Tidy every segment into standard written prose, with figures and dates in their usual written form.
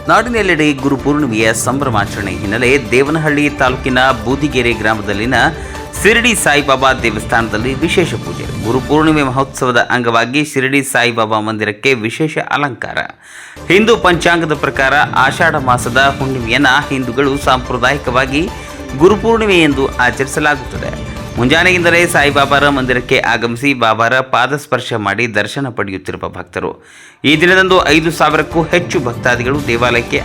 ನಾಡಿನೆಲ್ಲೆಡೆ ಗುರುಪೂರ್ಣಿಮೆಯ ಸಂಭ್ರಮಾಚರಣೆ ಹಿನ್ನೆಲೆ ದೇವನಹಳ್ಳಿ ತಾಲೂಕಿನ ಬೂದಿಗೆರೆ ಗ್ರಾಮದಲ್ಲಿನ ಶಿರಡಿ ಸಾಯಿಬಾಬಾ ದೇವಸ್ಥಾನದಲ್ಲಿ ವಿಶೇಷ ಪೂಜೆ. ಗುರುಪೂರ್ಣಿಮೆ ಮಹೋತ್ಸವದ ಅಂಗವಾಗಿ ಶಿರಡಿ ಸಾಯಿಬಾಬಾ ಮಂದಿರಕ್ಕೆ ವಿಶೇಷ ಅಲಂಕಾರ. ಹಿಂದೂ ಪಂಚಾಂಗದ ಪ್ರಕಾರ ಆಷಾಢ ಮಾಸದ ಹುಣ್ಣಿಮೆಯನ್ನು ಹಿಂದೂಗಳು ಸಾಂಪ್ರದಾಯಿಕವಾಗಿ ಗುರುಪೂರ್ಣಿಮೆ ಎಂದು ಆಚರಿಸಲಾಗುತ್ತದೆ. ಮುಂಜಾನೆಯಿಂದಲೇ ಸಾಯಿಬಾಬಾರ ಮಂದಿರಕ್ಕೆ ಆಗಮಿಸಿ ಬಾಬಾರ ಪಾದಸ್ಪರ್ಶ ಮಾಡಿ ದರ್ಶನ ಪಡೆಯುತ್ತಿರುವ ಭಕ್ತರು. ಈ ದಿನದಂದು 5,000ಕ್ಕೂ ಹೆಚ್ಚು ಭಕ್ತಾದಿಗಳು ದೇವಾಲಯಕ್ಕೆ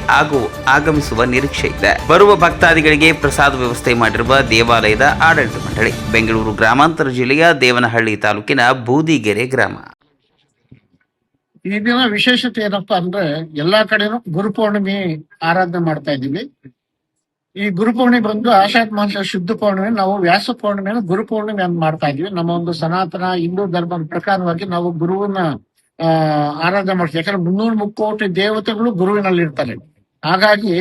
ಆಗಮಿಸುವ ನಿರೀಕ್ಷೆ ಇದೆ. ಬರುವ ಭಕ್ತಾದಿಗಳಿಗೆ ಪ್ರಸಾದ ವ್ಯವಸ್ಥೆ ಮಾಡಿರುವ ದೇವಾಲಯದ ಆಡಳಿತ ಮಂಡಳಿ. ಬೆಂಗಳೂರು ಗ್ರಾಮಾಂತರ ಜಿಲ್ಲೆಯ ದೇವನಹಳ್ಳಿ ತಾಲೂಕಿನ ಬೂದಿಗೆರೆ ಗ್ರಾಮ. ಈ ದಿನ ವಿಶೇಷತೆ ಏನಪ್ಪಾ ಅಂದ್ರೆ ಎಲ್ಲಾ ಕಡೆನೂ ಗುರುಪೌರ್ಣಿಮೆ ಆರಾಧನೆ ಮಾಡ್ತಾ ಇದ್ದೀವಿ. ಈ ಗುರುಪೌರ್ಣಿಮೆ ಬಂದು ಆಷಾಢ ಮಾಸ ಶುದ್ಧ ಪೌರ್ಣಿಮೆ, ನಾವು ವ್ಯಾಸ ಪೌರ್ಣಿಮೆನ ಗುರುಪೌರ್ಣಿಮೆ ಅಂತ ಮಾಡ್ತಾ ಇದೀವಿ. ನಮ್ಮ ಒಂದು ಸನಾತನ ಹಿಂದೂ ಧರ್ಮದ ಪ್ರಕಾರವಾಗಿ ನಾವು ಗುರುವನ್ನ ಆರಾಧನೆ ಮಾಡ್ತೀವಿ. ಯಾಕಂದ್ರೆ 300 ಮುಕ್ಕೋಟಿ ದೇವತೆಗಳು ಗುರುವಿನಲ್ಲಿ ಇರ್ತಾರೆ. ಹಾಗಾಗಿ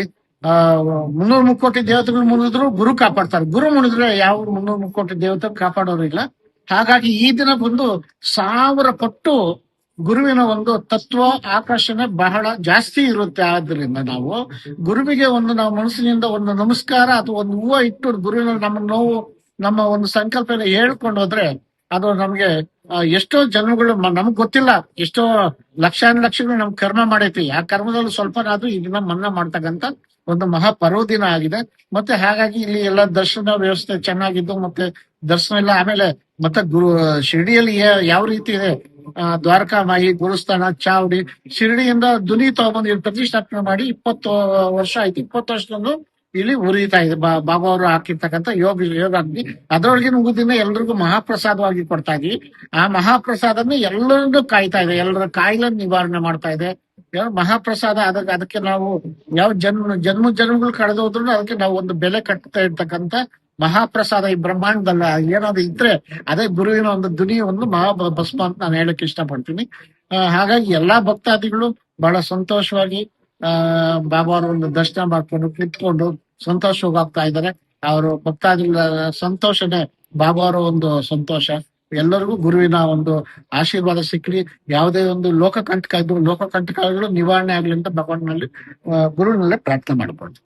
300 ಮುಕ್ಕೋಟಿ ದೇವತೆಗಳು ಮುನಿದ್ರು ಗುರು ಕಾಪಾಡ್ತಾರೆ. ಗುರು ಮುನಿದ್ರೆ ಯಾವ 300 ಮುಕ್ಕೋಟಿ ದೇವತೆ ಕಾಪಾಡೋರಿಲ್ಲ. ಹಾಗಾಗಿ ಈ ದಿನ ಬಂದು 1000 ಪಟ್ಟು ಗುರುವಿನ ಒಂದು ತತ್ವ ಆಕರ್ಷಣೆ ಬಹಳ ಜಾಸ್ತಿ ಇರುತ್ತೆ. ಆದ್ರಿಂದ ನಾವು ಗುರುವಿಗೆ ನಾವು ಮನಸ್ಸಿನಿಂದ ಒಂದು ನಮಸ್ಕಾರ ಅಥವಾ ಒಂದು ಹೂವು ಇಟ್ಟು ಗುರುವಿನ ನಮ್ಮ ನೋವು, ನಮ್ಮ ಒಂದು ಸಂಕಲ್ಪನ ಹೇಳ್ಕೊಂಡು ಹೋದ್ರೆ ಅದು ನಮ್ಗೆ ಎಷ್ಟೋ ಜನಗಳು ನಮಗ್ ಗೊತ್ತಿಲ್ಲ, ಎಷ್ಟೋ ಲಕ್ಷಗಳು ನಮ್ ಕರ್ಮ ಮಾಡೈತಿ. ಆ ಕರ್ಮದಲ್ಲಿ ಸ್ವಲ್ಪನಾದ್ರೂ ಇದನ್ನ ಮನ್ನಾ ಮಾಡ್ತಕ್ಕಂತ ಒಂದು ಮಹಾಪರ್ವ ದಿನ ಆಗಿದೆ. ಮತ್ತೆ ಹಾಗಾಗಿ ಇಲ್ಲಿ ಎಲ್ಲ ದರ್ಶನ ವ್ಯವಸ್ಥೆ ಚೆನ್ನಾಗಿದ್ದು, ಮತ್ತೆ ದರ್ಶನ ಇಲ್ಲ. ಆಮೇಲೆ ಮತ್ತೆ ಶಿರಡಿಯಲ್ಲಿ ಯಾವ ರೀತಿ ಇದೆ, ದ್ವಾರಕಾಮಾಯಿ, ಗುರುಸ್ಥಾನ, ಚಾವಡಿ, ಶಿರಡಿಯಿಂದ ಧ್ವನಿ ತಗೊಂಬಂದು ಪ್ರತಿಷ್ಠಾಪನೆ ಮಾಡಿ 20 ವರ್ಷ ಆಯ್ತು. 20 ವರ್ಷದಿಂದ ಇಲ್ಲಿ ಉರಿತಾ ಇದೆ. ಬಾಬಾ ಅವರು ಹಾಕಿರ್ತಕ್ಕಂಥ ಯೋಗಾಗ್ನಿ. ಅದರೊಳಗಿನ ಮುಗಿದಿನ ಎಲ್ರಿಗೂ ಮಹಾಪ್ರಸಾದವಾಗಿ ಕೊಡ್ತಾ ಇದೀವಿ. ಆ ಮಹಾಪ್ರಸಾದನ್ನ ಎಲ್ಲರಿಗೂ ಕಾಯ್ತಾ ಇದೆ, ಎಲ್ಲರ ಕಾಯಿಲೆ ನಿವಾರಣೆ ಮಾಡ್ತಾ ಇದೆ. ಮಹಾಪ್ರಸಾದ ಅದಕ್ಕೆ ನಾವು ಯಾವ ಜನ್ಮಗಳು ಕಳೆದೋದ್ರು ಅದಕ್ಕೆ ನಾವು ಒಂದು ಬೆಲೆ ಕಟ್ತಾ ಇರ್ತಕ್ಕಂಥ ಮಹಾಪ್ರಸಾದ ಈ ಬ್ರಹ್ಮಾಂಡದಲ್ಲ ಏನಾದ್ರು ಇದ್ರೆ ಅದೇ ಗುರುವಿನ ಒಂದು ಧ್ವನಿ ಒಂದು ಭಸ್ಮ ಅಂತ ನಾನು ಹೇಳಕ್ ಇಷ್ಟಪಡ್ತೀನಿ. ಹಾಗಾಗಿ ಎಲ್ಲಾ ಭಕ್ತಾದಿಗಳು ಬಹಳ ಸಂತೋಷವಾಗಿ ಬಾಬಾ ಅವರ ಒಂದು ದರ್ಶನ ಮಾಡ್ಕೊಂಡು ಕೂತ್ಕೊಂಡು ಸಂತೋಷವಾಗ್ತಾ ಇದ್ದಾರೆ. ಅವರು ಭಕ್ತಾದಿಗಳ ಸಂತೋಷನೇ ಬಾಬಾ ಅವರ ಒಂದು ಸಂತೋಷ. ಎಲ್ಲರಿಗೂ ಗುರುವಿನ ಒಂದು ಆಶೀರ್ವಾದ ಸಿಕ್ಕಲಿ. ಯಾವುದೇ ಒಂದು ಲೋಕಕಂಟಕಗಳು ನಿವಾರಣೆ ಆಗ್ಲಿ ಅಂತ ಭಗವಾನ್ನಲ್ಲಿ ಗುರುವಿನಲ್ಲೇ ಪ್ರಾರ್ಥನೆ ಮಾಡ್ಬೋದು.